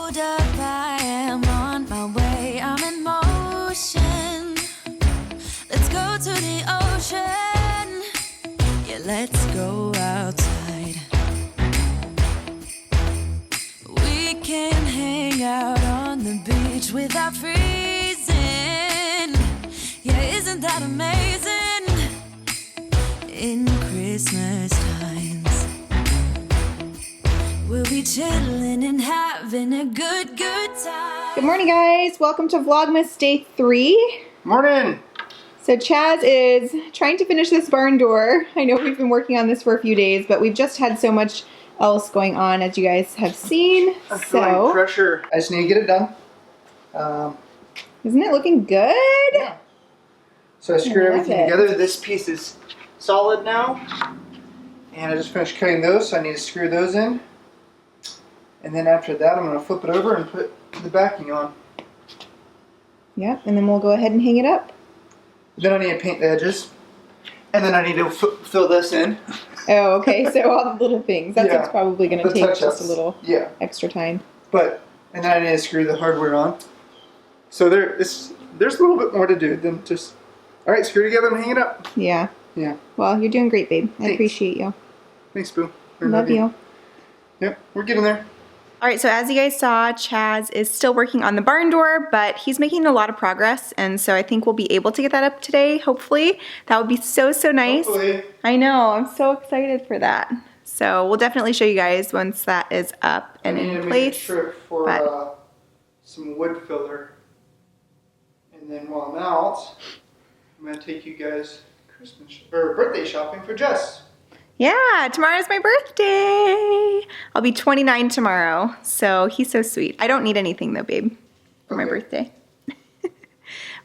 Hold up, I am on my way, I'm in motion. Let's go to the ocean. Yeah, let's go outside. We can hang out on the beach without freezing. Yeah, isn't that amazing? In Christmas times, we'll be chilling and having a good time. Good morning, guys. Welcome to Vlogmas Day 3. Morning! So Chaz is trying to finish this barn door. I know we've been working on this for a few days, but we've just had so much else going on, as you guys have seen. I'm feeling pressure. I just need to get it done. Isn't it looking good? Yeah. So I screwed everything together. This piece is solid now. And I just finished cutting those, so I need to screw those in. And then after that, I'm going to flip it over and put the backing on. Yep, and then we'll go ahead and hang it up. Then I need to paint the edges. And then I need to fill this in. Oh, okay, so all the little things. That's what's probably going to take just a little extra time. And then I need to screw the hardware on. So there's a little bit more to do than just, all right, screw together and hang it up. Yeah. Yeah. Well, you're doing great, babe. Thanks. I appreciate you. Thanks, Boo. Love you. Yep, we're getting there. All right, so as you guys saw, Chaz is still working on the barn door, but he's making a lot of progress, and so I think we'll be able to get that up today, hopefully. That would be so, so nice. Hopefully. I know, I'm so excited for that. So we'll definitely show you guys once that is up and in place. I need to make a trip for some wood filler. And then while I'm out, I'm going to take you guys birthday shopping for Jess. Yeah, tomorrow's my birthday. I'll be 29 tomorrow, so he's so sweet. I don't need anything though, babe, for my birthday.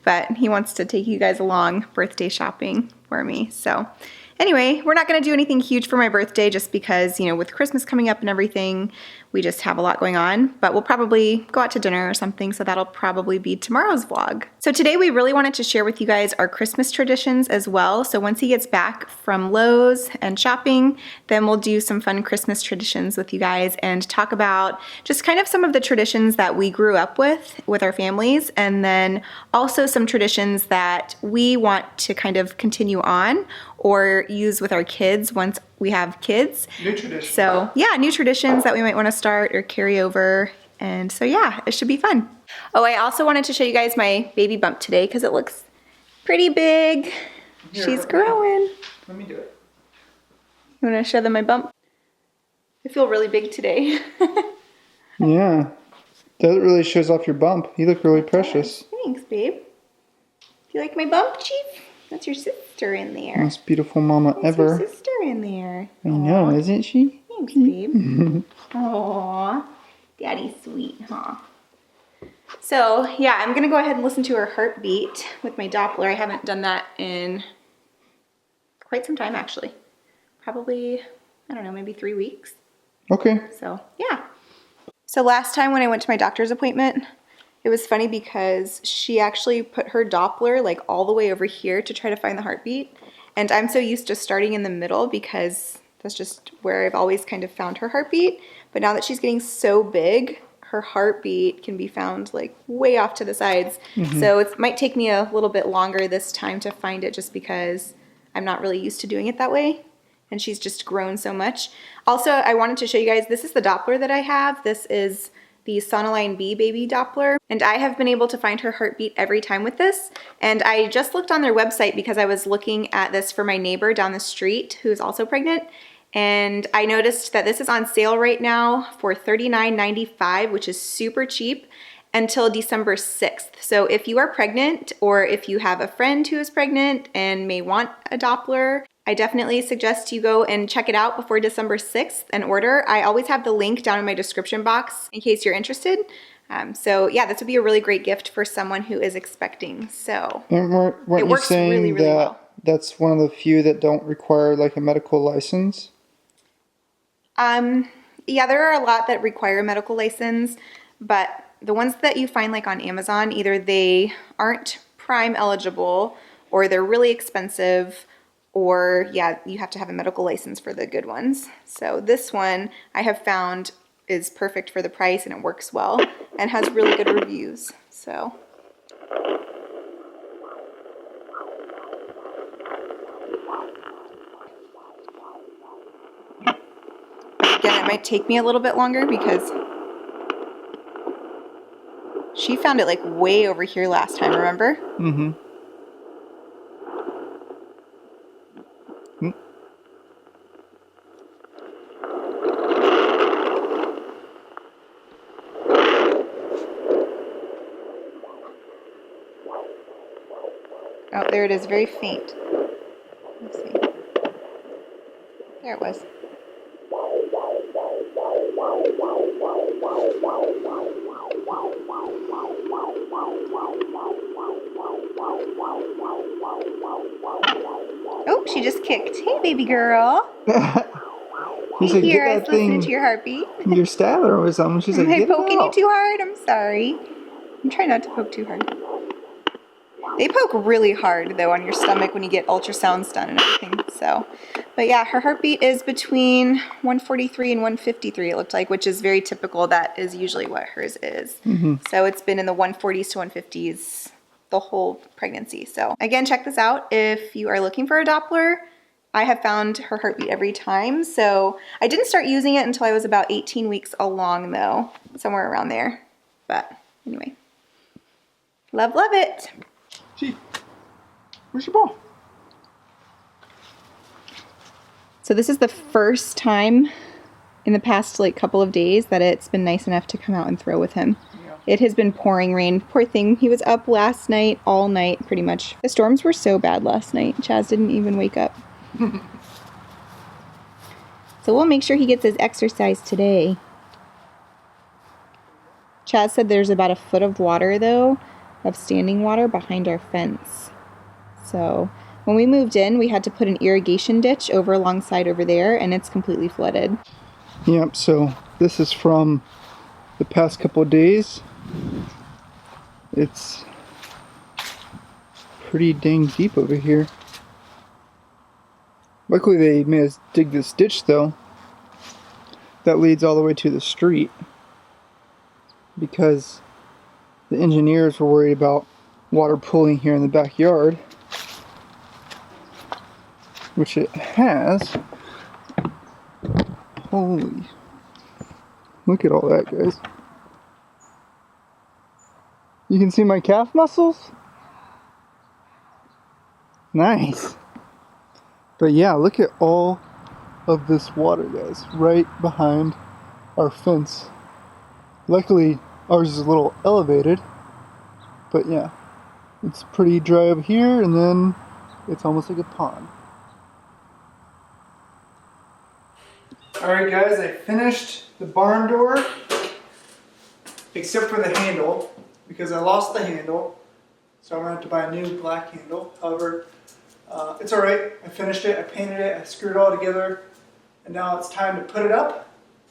But he wants to take you guys along birthday shopping for me. So anyway, we're not going to do anything huge for my birthday just because, you know, with Christmas coming up and everything, we just have a lot going on. But we'll probably go out to dinner or something, so that'll probably be tomorrow's vlog. So today we really wanted to share with you guys our Christmas traditions as well. So once he gets back from Lowe's and shopping, then we'll do some fun Christmas traditions with you guys and talk about just kind of some of the traditions that we grew up with our families, and then also some traditions that we want to kind of continue on or use with our kids once we have kids. New traditions. So yeah, new traditions that we might want to start or carry over. And so yeah, it should be fun. Oh, I also wanted to show you guys my baby bump today because it looks pretty big. Here, she's growing. Let me do it. You want to show them my bump? I feel really big today. Yeah, that really shows off your bump. You look really precious. Thanks, babe. Do you like my bump, Chief? That's your sister in there. Most beautiful mama That's ever. your sister in there. I know, isn't she? Thanks, babe. Aww. Daddy's sweet, huh? So, yeah, I'm going to go ahead and listen to her heartbeat with my Doppler. I haven't done that in quite some time, actually. Probably, I don't know, maybe 3 weeks. Okay. So, yeah. So last time when I went to my doctor's appointment, it was funny because she actually put her Doppler like all the way over here to try to find the heartbeat. And I'm so used to starting in the middle because that's just where I've always kind of found her heartbeat. But now that she's getting so big, her heartbeat can be found like way off to the sides. So it might take me a little bit longer this time to find it just because I'm not really used to doing it that way. And she's just grown so much. Also, I wanted to show you guys, this is the Doppler that I have. This is the Sonoline B baby Doppler, and I have been able to find her heartbeat every time with this. And I just looked on their website because I was looking at this for my neighbor down the street who's also pregnant, and I noticed that this is on sale right now for $39.95, which is super cheap, until December 6th. So if you are pregnant or if you have a friend who is pregnant and may want a Doppler, I definitely suggest you go and check it out before December 6th and order. I always have the link down in my description box in case you're interested. So yeah, this would be a really great gift for someone who is expecting. So weren't you saying really, really well. That's one of the few that don't require like a medical license? Yeah, there are a lot that require a medical license, but the ones that you find like on Amazon, either they aren't Prime eligible or they're really expensive, or yeah, you have to have a medical license for the good ones. So this one I have found is perfect for the price and it works well and has really good reviews. So. Again, it might take me a little bit longer because she found it like way over here last time, remember? Mm-hmm. Oh, there it is, very faint. Let's see. There it was. Oh, she just kicked. Hey, baby girl. She's like, Here, get I that was listening thing, to your heartbeat. your stabber or something. She's like, Am I get it poking you out. too hard? I'm sorry. I'm trying not to poke too hard. They poke really hard, though, on your stomach when you get ultrasounds done and everything. So, but yeah, her heartbeat is between 143 and 153, it looked like, which is very typical. That is usually what hers is. So it's been in the 140s to 150s the whole pregnancy. So again, check this out. If you are looking for a Doppler, I have found her heartbeat every time. So I didn't start using it until I was about 18 weeks along, though, somewhere around there. But anyway, love it. Gee, where's your ball? So this is the first time in the past like couple of days that it's been nice enough to come out and throw with him. Yeah. It has been pouring rain. Poor thing. He was up last night, all night pretty much. The storms were so bad last night. Chaz didn't even wake up. So we'll make sure he gets his exercise today. Chaz said there's about a foot of water though, of standing water behind our fence. So when we moved in, we had to put an irrigation ditch alongside over there, and it's completely flooded. Yep, so this is from the past couple of days. It's pretty dang deep over here. Luckily they made us dig this ditch though. That leads all the way to the street. Because the engineers were worried about water pooling here in the backyard. Which it has. Holy. Look at all that, guys. You can see my calf muscles? Nice. But yeah, look at all of this water, guys, right behind our fence. Luckily, ours is a little elevated, but yeah, it's pretty dry over here, and then it's almost like a pond. Alright guys, I finished the barn door, except for the handle, because I lost the handle, so I'm going to have to buy a new black handle. However, it's alright, I finished it, I painted it, I screwed it all together, and now it's time to put it up.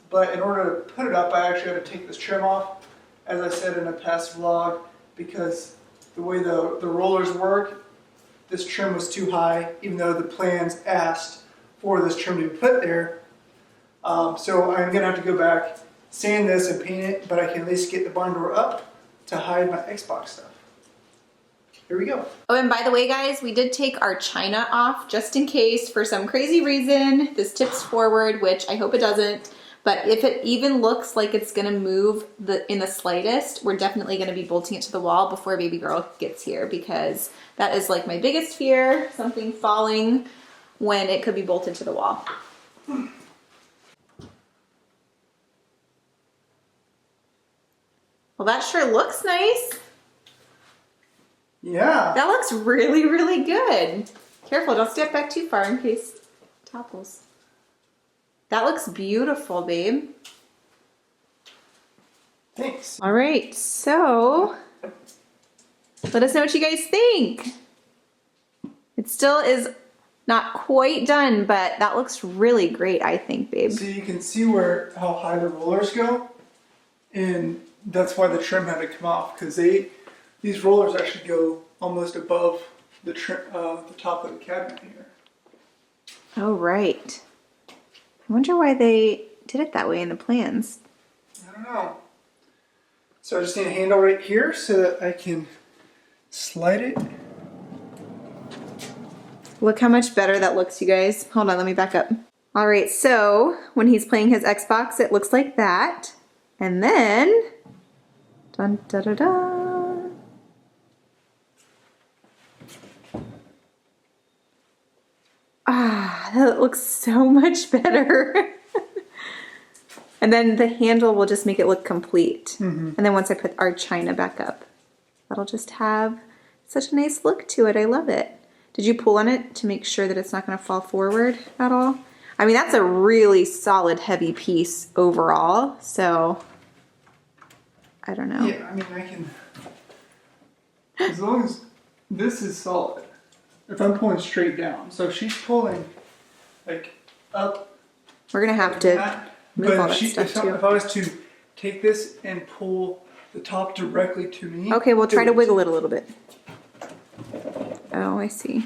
But in order to put it up, I actually had to take this trim off, as I said in a past vlog, because the way the rollers work, this trim was too high, even though the plans asked for this trim to be put there. So I'm going to have to go back, sand this and paint it, but I can at least get the barn door up to hide my Xbox stuff. Here we go. Oh, and by the way, guys, we did take our china off just in case for some crazy reason this tips forward, which I hope it doesn't. But if it even looks like it's gonna move in the slightest, we're definitely gonna be bolting it to the wall before baby girl gets here, because that is like my biggest fear, something falling when it could be bolted to the wall. Well, that sure looks nice. Yeah. That looks really, really good. Careful, don't step back too far in case it topples. That looks beautiful, babe. Thanks. All right, so let us know what you guys think. It still is not quite done, but that looks really great, I think, babe. So you can see how high the rollers go, and that's why the trim had to come off, because these rollers actually go almost above the top of the cabinet here. Oh, right. I wonder why they did it that way in the plans. I don't know. So I just need a handle right here so that I can slide it. Look how much better that looks, you guys. Hold on, let me back up. All right, so when he's playing his Xbox, it looks like that. And then, dun da da da. Ah, that looks so much better. And then the handle will just make it look complete. And then once I put our china back up, that'll just have such a nice look to it. I love it. Did you pull on it to make sure that it's not going to fall forward at all? I mean, that's a really solid, heavy piece overall, so I don't know. Yeah, I mean, I can, as long as this is solid, if I'm pulling straight down. So if she's pulling like up. We're going to have to move all that stuff too. If I was to take this and pull the top directly to me. Okay, we'll try to wiggle it a little bit. Oh, I see.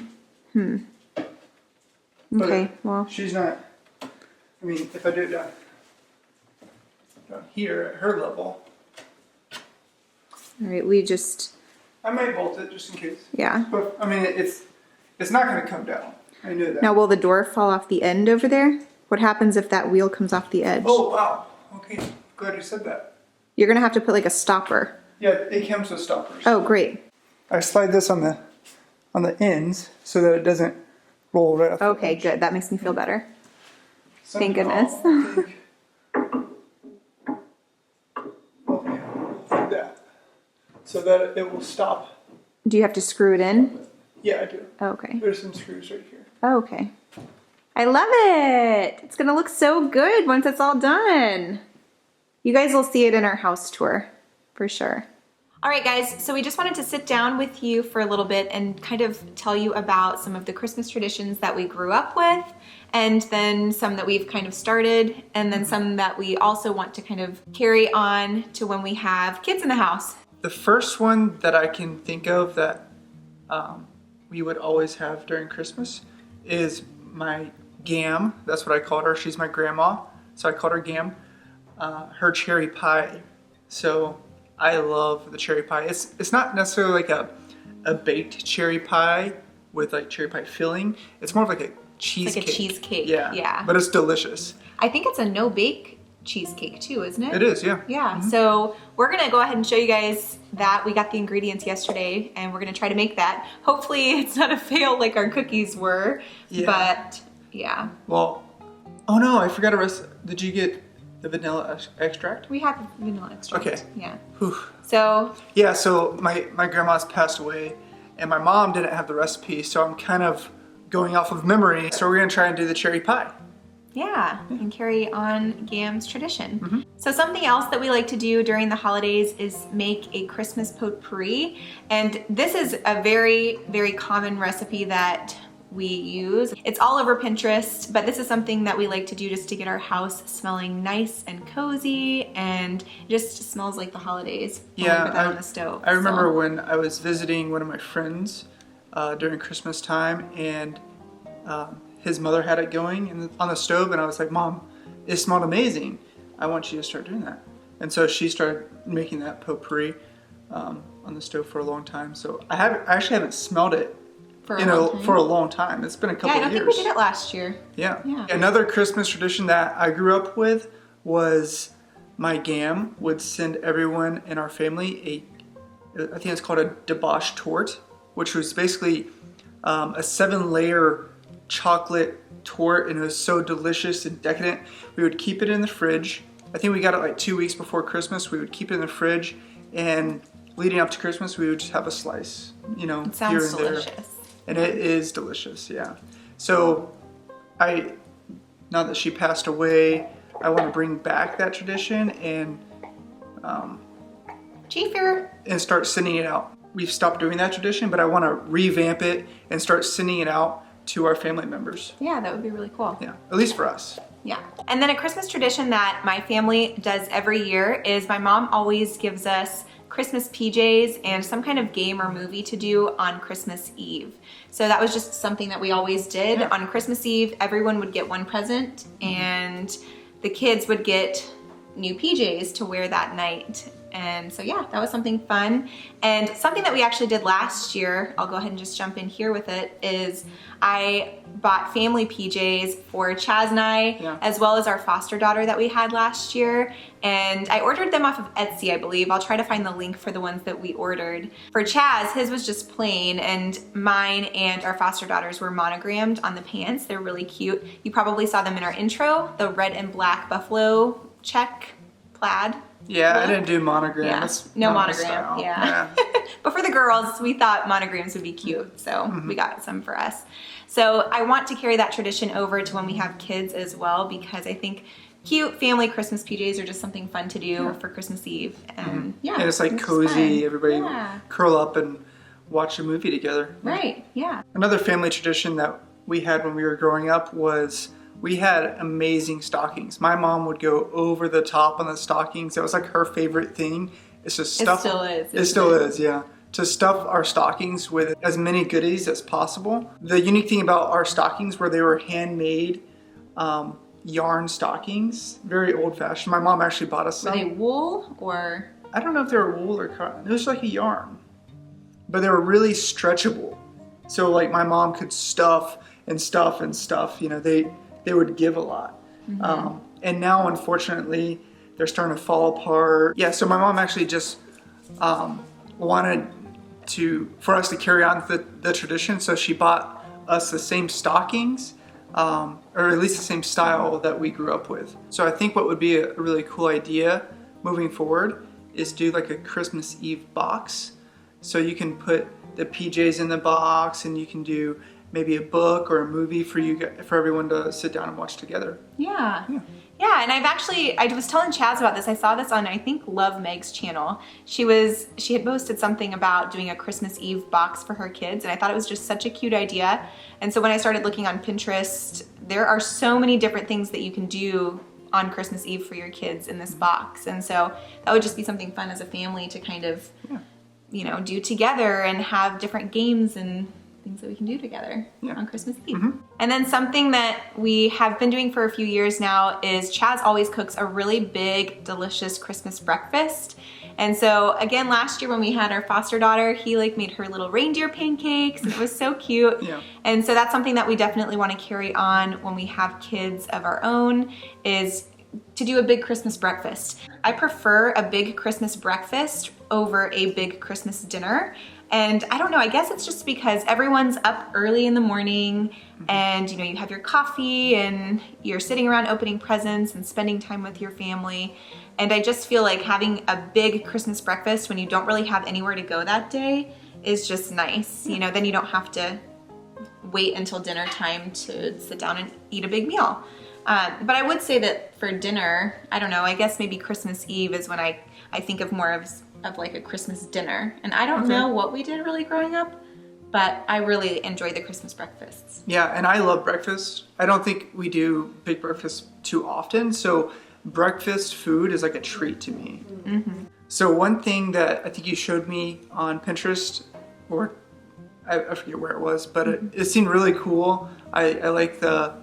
Okay, well. She's not, I mean, if I do it down here at her level. All right, we just. I might bolt it just in case. Yeah. But, I mean, it's not going to come down. I knew that. Now, will the door fall off the end over there? What happens if that wheel comes off the edge? Oh, wow. Okay, glad you said that. You're going to have to put like a stopper. Yeah, it comes with stoppers. Oh, great. I slide this on the ends so that it doesn't roll right off. Okay, good. That makes me feel better. Thank goodness. Like that. So that it will stop. Do you have to screw it in? Yeah, I do. Okay. There's some screws right here. Okay. I love it. It's going to look so good once it's all done. You guys will see it in our house tour for sure. All right, guys, so we just wanted to sit down with you for a little bit and kind of tell you about some of the Christmas traditions that we grew up with, and then some that we've kind of started, and then some that we also want to kind of carry on to when we have kids in the house. The first one that I can think of that we would always have during Christmas is my Gam. That's what I called her. She's my grandma, so I called her Gam. Her cherry pie. So I love the cherry pie. It's not necessarily like a baked cherry pie with like cherry pie filling. It's more of like a cheesecake. Like a cheesecake. Yeah. Yeah. But it's delicious. I think it's a no-bake cheesecake too, isn't it? It is, yeah. Yeah, so we're gonna go ahead and show you guys that. We got the ingredients yesterday and we're gonna try to make that. Hopefully it's not a fail like our cookies were, but yeah. Well, oh no, I forgot a recipe. Did you get the vanilla extract? We have vanilla extract. Okay. Yeah. Whew. So. Yeah, so my grandma's passed away and my mom didn't have the recipe, so I'm kind of going off of memory. So we're gonna try and do the cherry pie. Yeah, and carry on Gam's tradition. So something else that we like to do during the holidays is make a Christmas potpourri. And this is a very, very common recipe that we use. It's all over Pinterest, but this is something that we like to do just to get our house smelling nice and cozy, and it just smells like the holidays when we put that on the stove. I remember when I was visiting one of my friends during Christmas time, and his mother had it going on the stove, and I was like, Mom, it smelled amazing. I want you to start doing that. And so she started making that potpourri on the stove for a long time. So I actually haven't smelled it for a long time. It's been a couple of years. Yeah, I don't think we did it last year. Yeah. Another Christmas tradition that I grew up with was my Gam would send everyone in our family I think it's called a debauch torte, which was basically a 7-layer chocolate torte, and it was so delicious and decadent. We would keep it in the fridge. I think we got it like 2 weeks before Christmas. We would keep it in the fridge, and leading up to Christmas, we would just have a slice, you know, it sounds here and delicious. there. And it is delicious, yeah. So now that she passed away, I want to bring back that tradition and start sending it out. We've stopped doing that tradition, but I want to revamp it and start sending it out to our family members. Yeah, that would be really cool. Yeah, at least for us. Yeah. And then a Christmas tradition that my family does every year is my mom always gives us Christmas PJs and some kind of game or movie to do on Christmas Eve. So that was just something that we always did. On Christmas Eve, everyone would get one present, and the kids would get new PJs to wear that night. And so yeah, that was something fun. And something that we actually did last year, I'll go ahead and just jump in here with it, is I bought family PJs for Chaz and I, as well as our foster daughter that we had last year. And I ordered them off of Etsy, I believe. I'll try to find the link for the ones that we ordered. For Chaz, his was just plain, and mine and our foster daughter's were monogrammed on the pants. They're really cute. You probably saw them in our intro, the red and black buffalo check plaid. Yeah, look. I didn't do monogram. Yeah. That's no not my monogram. style. Yeah. But for the girls, we thought monograms would be cute, so we got some for us. So I want to carry that tradition over to when we have kids as well, because I think cute family Christmas PJs are just something fun to do for Christmas Eve. And And it's like cozy. Everybody curl up and watch a movie together. Right, yeah. Another family tradition that we had when we were growing up was we had amazing stockings. My mom would go over the top on the stockings. That was like her favorite thing. It's just stuff. It still is. It still is, yeah. To stuff our stockings with as many goodies as possible. The unique thing about our stockings were they were handmade yarn stockings, very old-fashioned. My mom actually bought us some. Were they wool or? I don't know if they were wool or cotton. It was like a yarn, but they were really stretchable. So like my mom could stuff and stuff and stuff. You know, they would give a lot. And now, unfortunately, they're starting to fall apart. Yeah, so my mom actually just wanted for us to carry on the tradition, so she bought us the same stockings, or at least the same style that we grew up with. So I think what would be a really cool idea moving forward is do like a Christmas Eve box. So you can put the PJs in the box, and you can do maybe a book or a movie for everyone to sit down and watch together. Yeah, and I was telling Chaz about this. I saw this on, I think, Love Meg's channel. She had posted something about doing a Christmas Eve box for her kids, and I thought it was just such a cute idea. And so when I started looking on Pinterest, there are so many different things that you can do on Christmas Eve for your kids in this box. And so that would just be something fun as a family to kind of, you know, do together and have different games and things that we can do together on Christmas Eve. And then something that we have been doing for a few years now is Chaz always cooks a really big, delicious Christmas breakfast. And so again, last year when we had our foster daughter, he like made her little reindeer pancakes. It was so cute. And so that's something that we definitely want to carry on when we have kids of our own, is to do a big Christmas breakfast. I prefer a big Christmas breakfast over a big Christmas dinner. And I don't know, I guess it's just because everyone's up early in the morning and, you know, you have your coffee and you're sitting around opening presents and spending time with your family. And I just feel like having a big Christmas breakfast when you don't really have anywhere to go that day is just nice. You know, then you don't have to wait until dinner time to sit down and eat a big meal. But I would say that for dinner, I don't know, I guess maybe Christmas Eve is when I think of more of like a Christmas dinner. And I don't know what we did really growing up, but I really enjoy the Christmas breakfasts. Yeah, and I love breakfast. I don't think we do big breakfast too often, so breakfast food is like a treat to me. So one thing that I think you showed me on Pinterest, or I forget where it was, but it seemed really cool. I like the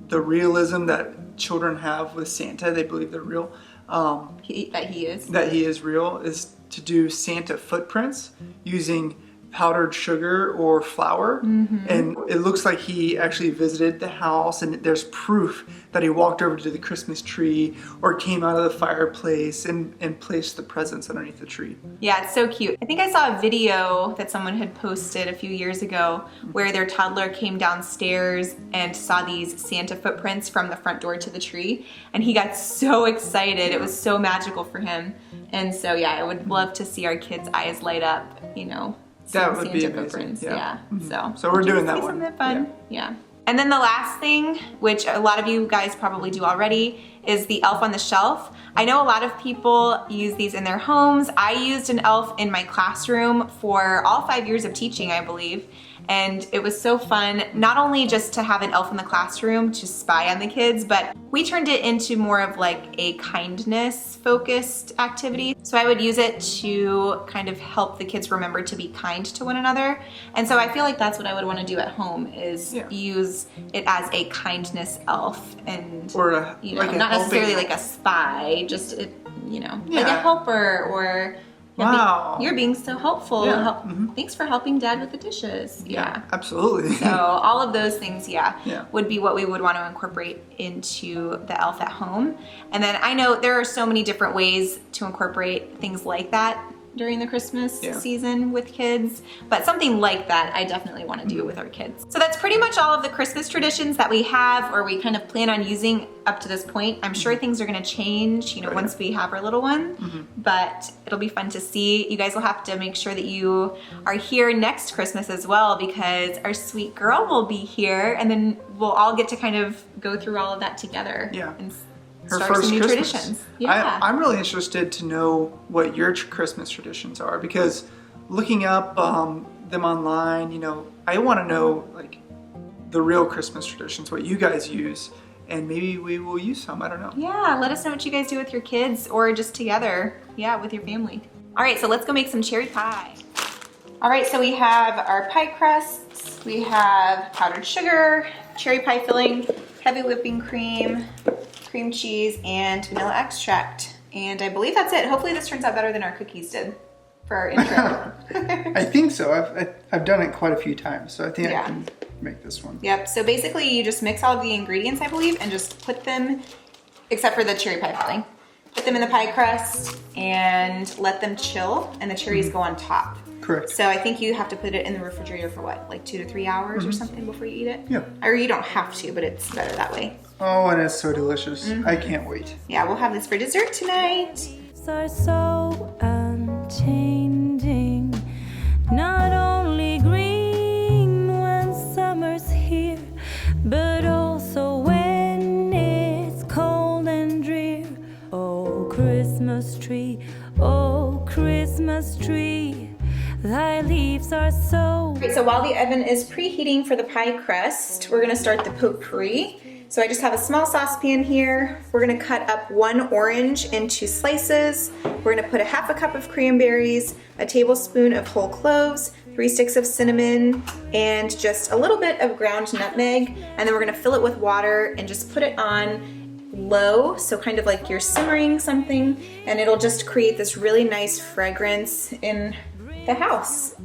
realism that children have with Santa. They believe they're real. That he is real, is to do Santa footprints using powdered sugar or flour. And it looks like he actually visited the house, and there's proof that he walked over to the Christmas tree or came out of the fireplace and placed the presents underneath the tree. Yeah, it's so cute. I think I saw a video that someone had posted a few years ago where their toddler came downstairs and saw these Santa footprints from the front door to the tree, and he got so excited. It was so magical for him. And so yeah, I would love to see our kids' eyes light up, you know, that would Santa be amazing. footprints. So we're doing that one. Something fun. Yeah. And then the last thing, which a lot of you guys probably do already, is the elf on the shelf. I know a lot of people use these in their homes. I used an elf in my classroom for all 5 years of teaching, I believe. And it was so fun, not only just to have an elf in the classroom to spy on the kids, but we turned it into more of like a kindness focused activity. So I would use it to kind of help the kids remember to be kind to one another. And so I feel like that's what I would want to do at home is use it as a kindness elf and, or you know, like not necessarily like a spy, just, you know, like a helper or wow. You're being so helpful. Yeah. Thanks for helping Dad with the dishes. Yeah. Absolutely. So all of those things, would be what we would want to incorporate into the elf at home. And then I know there are so many different ways to incorporate things like that during the Christmas season with kids, but something like that I definitely want to do with our kids. So that's pretty much all of the Christmas traditions that we have or we kind of plan on using up to this point. I'm sure things are going to change, you know, once we have our little one, but it'll be fun to see. You guys will have to make sure that you are here next Christmas as well because our sweet girl will be here and then we'll all get to kind of go through all of that together. And her start first some new Christmas. traditions. I'm really interested to know what your Christmas traditions are because looking up them online, you know, I want to know like the real Christmas traditions, what you guys use, and maybe we will use some. I don't know. Yeah, let us know what you guys do with your kids or just together. Yeah, with your family. All right, so let's go make some cherry pie. All right, so we have our pie crusts. We have powdered sugar, cherry pie filling, heavy whipping cream, cream cheese, and vanilla extract. And I believe that's it. Hopefully this turns out better than our cookies did for our intro. I think so. I've done it quite a few times, so I think I can make this one. Yep, so basically you just mix all of the ingredients, I believe, and just put them, except for the cherry pie filling, put them in the pie crust and let them chill, and the cherries go on top. Correct. So I think you have to put it in the refrigerator for what, like 2 to 3 hours or something before you eat it? Yeah. Or you don't have to, but it's better that way. Oh, and it's so delicious. I can't wait. Yeah, we'll have this for dessert tonight. Are so unchanging, not only green when summer's here, but also when it's cold and drear. Oh, Christmas tree, thy leaves are so... Great, so while the oven is preheating for the pie crust, we're gonna start the potpourri. So I just have a small saucepan here. We're gonna cut up 1 orange into slices. We're gonna put a half a cup of cranberries, a tablespoon of whole cloves, 3 sticks of cinnamon, and just a little bit of ground nutmeg. And then we're gonna fill it with water and just put it on low, so kind of like you're simmering something, and it'll just create this really nice fragrance in the house.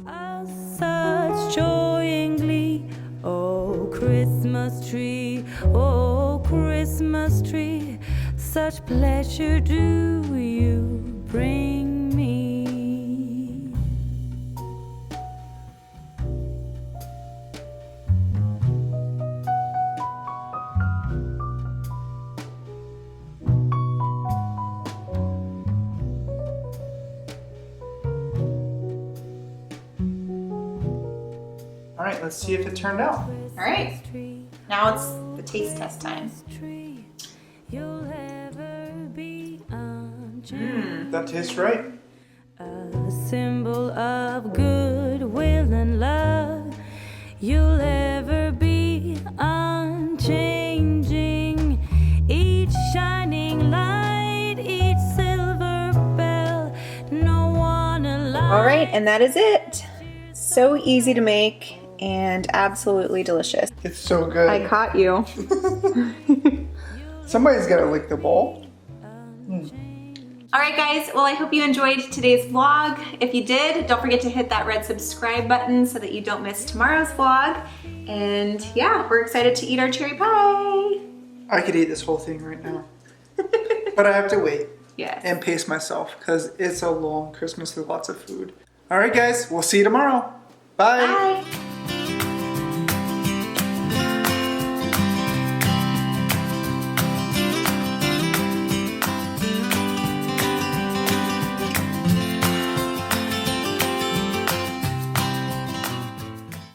Such joy and glee, oh Christmas tree, such pleasure do you bring me. All right, let's see if it turned out. All right, now it's the taste test time. That tastes right. A symbol of goodwill and love. You'll ever be unchanging. Each shining light, each silver bell. No one alive. All right, and that is it. So easy to make and absolutely delicious. It's so good. I caught you. Somebody's got to lick the bowl. All right, guys, well, I hope you enjoyed today's vlog. If you did, don't forget to hit that red subscribe button so that you don't miss tomorrow's vlog. And yeah, we're excited to eat our cherry pie. I could eat this whole thing right now. But I have to wait. Yes. And pace myself because it's a long Christmas with lots of food. All right, guys, we'll see you tomorrow. Bye. Bye.